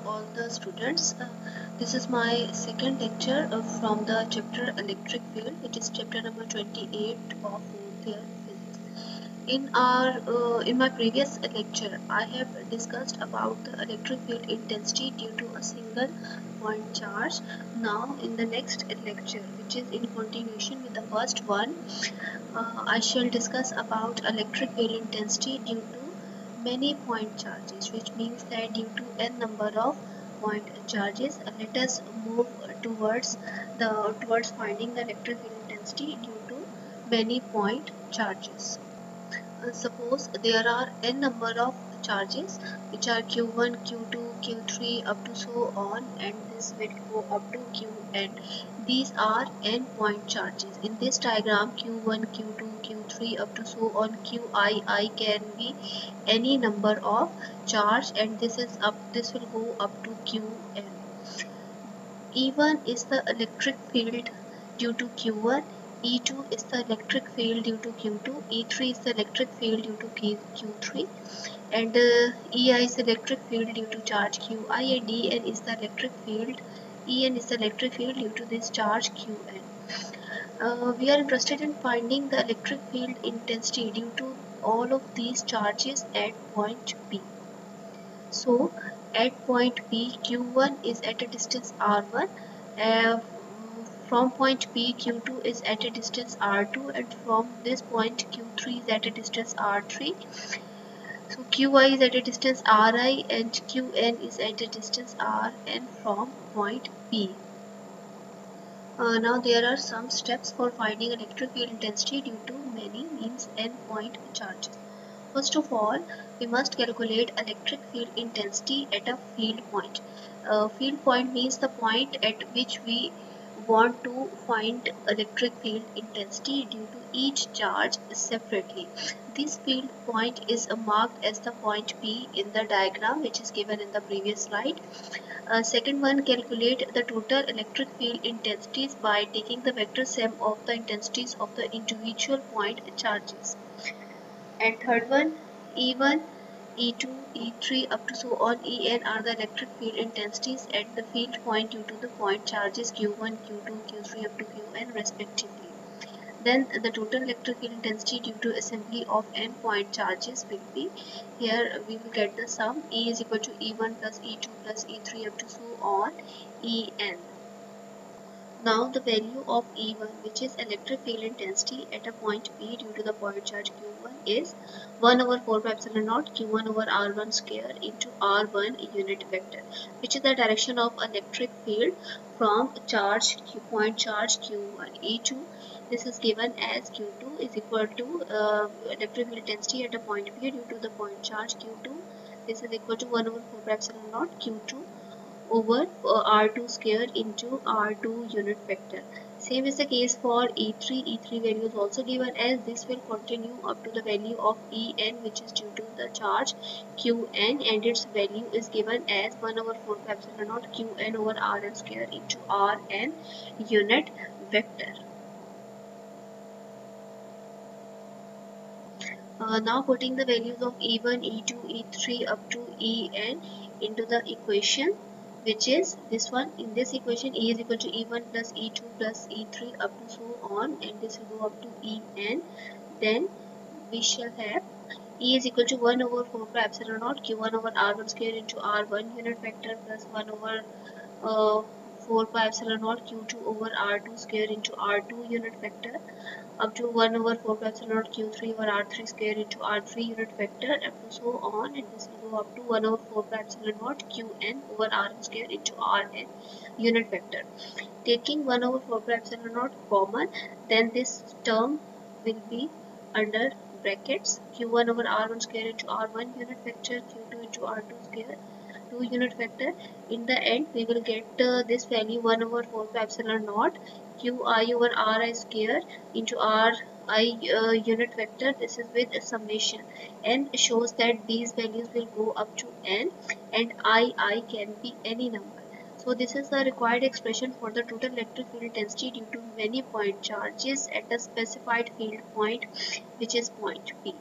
all the students. This is my second lecture from the chapter Electric Field. It is chapter number 28 of 4th year physics. In my previous lecture, I have discussed about the electric field intensity due to a single point charge. Now, in the next lecture, which is in continuation with the first one, I shall discuss about electric field intensity due to many point charges, which means that due to n number of point charges, let us move towards finding the electric field intensity due to many point charges. Suppose there are n number of charges which are q1, q2, q3 up to so on, and this will go up to qn. These are n point charges. In this diagram, q1, q2, q3 up to so on, qi can be any number of charge, and this will go up to qn. E1 is the electric field due to Q1, E2 is the electric field due to Q2, E3 is the electric field due to Q3, and EI is the electric field due to charge QI, and EN is the electric field due to this charge QN. We are interested in finding the electric field intensity due to all of these charges at point P. So at point P, Q1 is at a distance R1. From point P, Q2 is at a distance R2, and from this point Q3 is at a distance R3. So Qi is at a distance Ri and Qn is at a distance Rn from point P. Now there are some steps for finding electric field intensity due to many means n point charges. First of all, we must calculate electric field intensity at a field point. Field point means the point at which we want to find electric field intensity due to each charge separately. This field point is marked as the point P in the diagram, which is given in the previous slide. Second one, calculate the total electric field intensities by taking the vector sum of the intensities of the individual point charges. And third one, E1, E2, E3 up to so on, En are the electric field intensities at the field point due to the point charges Q1, Q2, Q3 up to Qn respectively. Then the total electric field intensity due to assembly of n point charges will be, here we will get the sum, E is equal to E1 plus E2 plus E3 up to so on, En. Now the value of E1, which is electric field intensity at a point P due to the point charge Q1, is 1 over 4 pi epsilon naught Q1 over R1 square into R1 unit vector, which is the direction of electric field from point charge Q1. E2, this is given as Q2 is equal to electric field intensity at a point P due to the point charge Q2. This is equal to 1 over 4 pi epsilon naught Q2 over R2 square into R2 unit vector. Same is the case for E3. E3 value is also given as this will continue up to the value of En, which is due to the charge Qn, and its value is given as 1 over 4 pi epsilon naught Qn over Rn square into Rn unit vector. Now putting the values of E1, E2, E3 up to En into the equation, which is this one. In this equation, E is equal to E1 plus E2 plus E3 up to so on, and this will go up to En. Then we shall have E is equal to 1 over 4 pi epsilon naught Q1 over R1 square into R1 unit vector plus 1 over 4 pi epsilon naught Q2 over R2 square into R2 unit vector up to 1 over 4 pi epsilon naught Q3 over R3 square into R3 unit vector up to so on, and this will go up to 1 over 4 pi epsilon naught Qn over Rn square into Rn unit vector. Taking 1 over 4 pi epsilon naught common, then this term will be under brackets Q1 over R1 square into R1 unit vector, Q2 into R2 square 2 unit vector. In the end, we will get this value 1 over 4 pi epsilon naught Qi over Ri square into Ri unit vector. This is with a summation. N shows that these values will go up to N, and I can be any number. So this is the required expression for the total electric field intensity due to many point charges at a specified field point, which is point P.